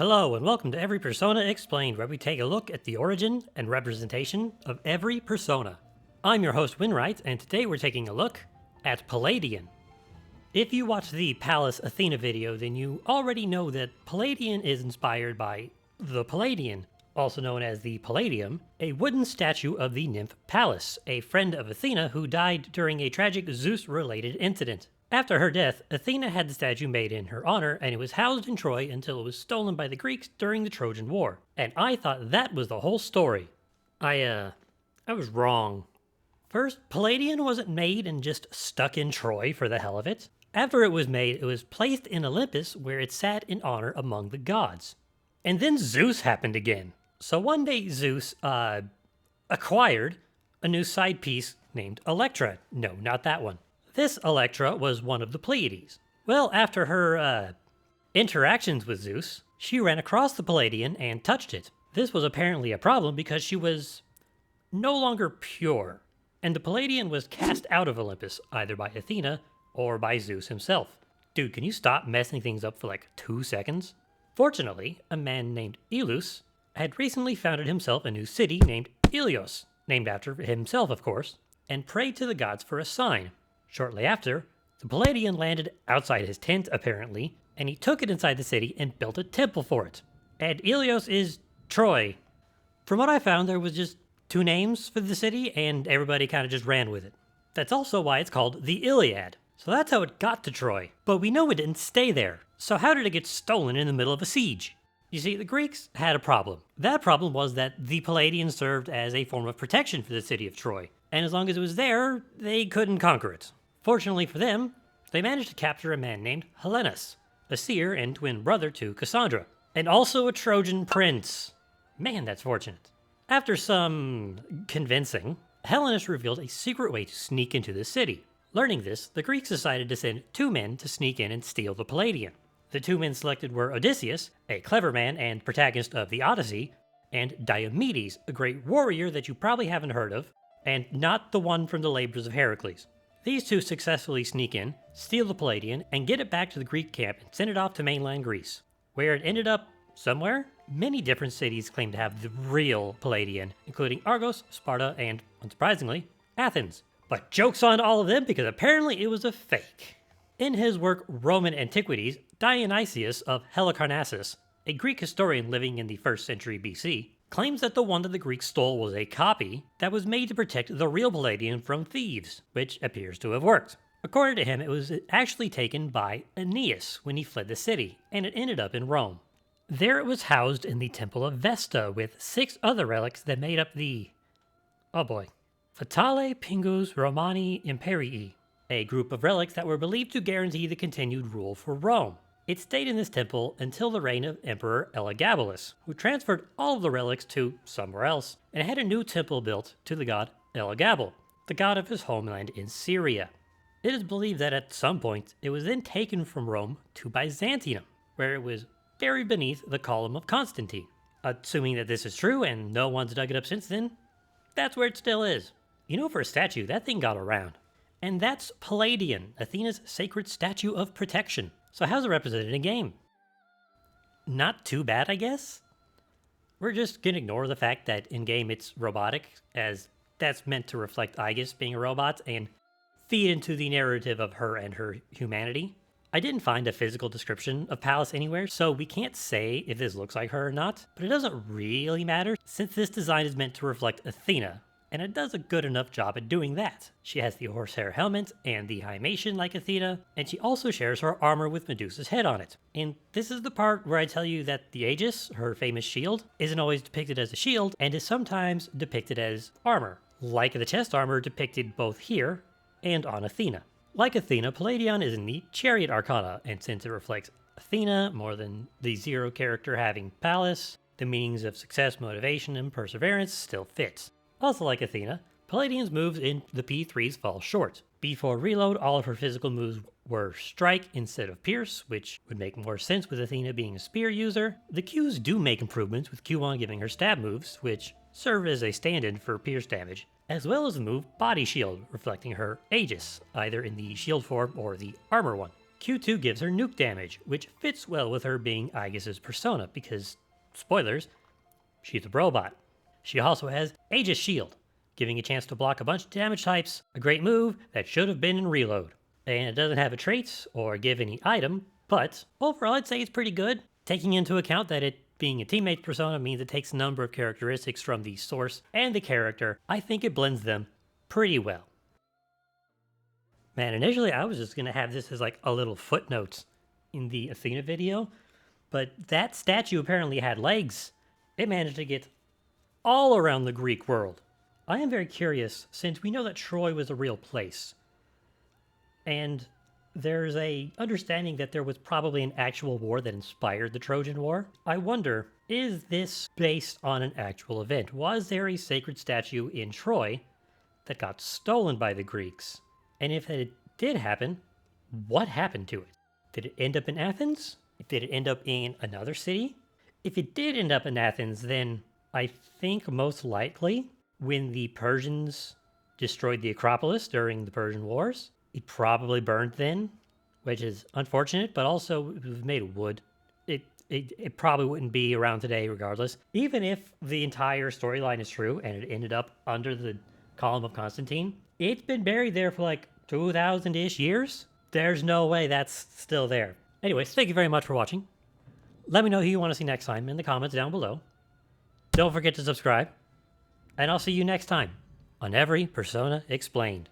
Hello and welcome to Every Persona Explained, where we take a look at the origin and representation of every persona. I'm your host Winwright, and today we're taking a look at Palladion. If you watched the Pallas Athena video, then you already know that Palladion is inspired by the Palladion, also known as the Palladium, a wooden statue of the nymph Pallas, a friend of Athena who died during a tragic Zeus-related incident. After her death, Athena had the statue made in her honor, and it was housed in Troy until it was stolen by the Greeks during the Trojan War. And I thought that was the whole story. I was wrong. First, Palladion wasn't made and just stuck in Troy for the hell of it. After it was made, it was placed in Olympus, where it sat in honor among the gods. And then Zeus happened again. So one day Zeus, acquired a new side piece named Electra. No, not that one. This Electra was one of the Pleiades. Well, after her, interactions with Zeus, she ran across the Palladion and touched it. This was apparently a problem because she was no longer pure, and the Palladion was cast out of Olympus, either by Athena or by Zeus himself. Dude, can you stop messing things up for like 2 seconds? Fortunately, a man named Ilus had recently founded himself a new city named Ilios, named after himself, of course, and prayed to the gods for a sign. Shortly after, the Palladion landed outside his tent, apparently, and he took it inside the city and built a temple for it. And Ilios is Troy. From what I found, there was just 2 names for the city, and everybody kind of just ran with it. That's also why it's called the Illiad. So that's how it got to Troy. But we know it didn't stay there. So how did it get stolen in the middle of a siege? You see, the Greeks had a problem. That problem was that the Palladion served as a form of protection for the city of Troy. And as long as it was there, they couldn't conquer it. Fortunately for them, they managed to capture a man named Helenus, a seer and twin brother to Cassandra, and also a Trojan prince. Man, that's fortunate. After some convincing, Helenus revealed a secret way to sneak into the city. Learning this, the Greeks decided to send 2 men to sneak in and steal the Palladion. The 2 men selected were Odysseus, a clever man and protagonist of the Odyssey, and Diomedes, a great warrior that you probably haven't heard of, and not the one from the Labors of Heracles. These 2 successfully sneak in, steal the Palladion, and get it back to the Greek camp and send it off to mainland Greece, where it ended up somewhere. Many different cities claim to have the real Palladion, including Argos, Sparta, and, unsurprisingly, Athens. But joke's on all of them because apparently it was a fake. In his work Roman Antiquities, Dionysius of Halicarnassus, a Greek historian living in the 1st century BC, claims that the one that the Greeks stole was a copy that was made to protect the real Palladion from thieves, which appears to have worked. According to him, it was actually taken by Aeneas when he fled the city, and it ended up in Rome. There it was housed in the Temple of Vesta with 6 other relics that made up the, Fatale Pingus Romani Imperii, a group of relics that were believed to guarantee the continued rule for Rome. It stayed in this temple until the reign of Emperor Elagabalus, who transferred all of the relics to somewhere else, and had a new temple built to the god Elagabalus, the god of his homeland in Syria. It is believed that at some point, it was then taken from Rome to Byzantium, where it was buried beneath the column of Constantine. Assuming that this is true and no one's dug it up since then, that's where it still is. You know, for a statue, that thing got around. And that's Palladion, Athena's sacred statue of protection. So how's it represented in a game? Not too bad, I guess? We're just gonna ignore the fact that in-game it's robotic, as that's meant to reflect Aegis being a robot and feed into the narrative of her and her humanity. I didn't find a physical description of Pallas anywhere, so we can't say if this looks like her or not, but it doesn't really matter since this design is meant to reflect Athena, and it does a good enough job at doing that. She has the horsehair helmet and the hymation like Athena, and she also shares her armor with Medusa's head on it. And this is the part where I tell you that the Aegis, her famous shield, isn't always depicted as a shield, and is sometimes depicted as armor, like the chest armor depicted both here and on Athena. Like Athena, Palladion is in the Chariot Arcana, and since it reflects Athena more than the Zero character having Pallas, the meanings of success, motivation, and perseverance still fits. Also like Athena, Palladion's moves in the P3s fall short. Before reload, all of her physical moves were strike instead of pierce, which would make more sense with Athena being a spear user. The Qs do make improvements, with Q1 giving her stab moves, which serve as a stand-in for pierce damage, as well as the move Body Shield, reflecting her Aegis, either in the shield form or the armor one. Q2 gives her nuke damage, which fits well with her being Aegis's persona, because, spoilers, she's a robot. She also has Aegis Shield, giving a chance to block a bunch of damage types, a great move that should have been in Reload. And it doesn't have a trait or give any item, but overall I'd say it's pretty good, taking into account that it being a teammate persona means it takes a number of characteristics from the source and the character. I think it blends them pretty well. Man, initially I was just going to have this as like a little footnote in the Athena video, but that statue apparently had legs. It managed to get all around the Greek world. I am very curious, since we know that Troy was a real place, and there's a understanding that there was probably an actual war that inspired the Trojan War. I wonder, is this based on an actual event? Was there a sacred statue in Troy that got stolen by the Greeks? And if it did happen, what happened to it? Did it end up in Athens? Did it end up in another city? If it did end up in Athens, then I think most likely when the Persians destroyed the Acropolis during the Persian Wars, it probably burned then, which is unfortunate, but also it was made of wood. It probably wouldn't be around today regardless. Even if the entire storyline is true and it ended up under the column of Constantine, it's been buried there for like 2,000-ish years. There's no way that's still there. Anyways, thank you very much for watching. Let me know who you want to see next time in the comments down below. Don't forget to subscribe, and I'll see you next time on Every Persona Explained.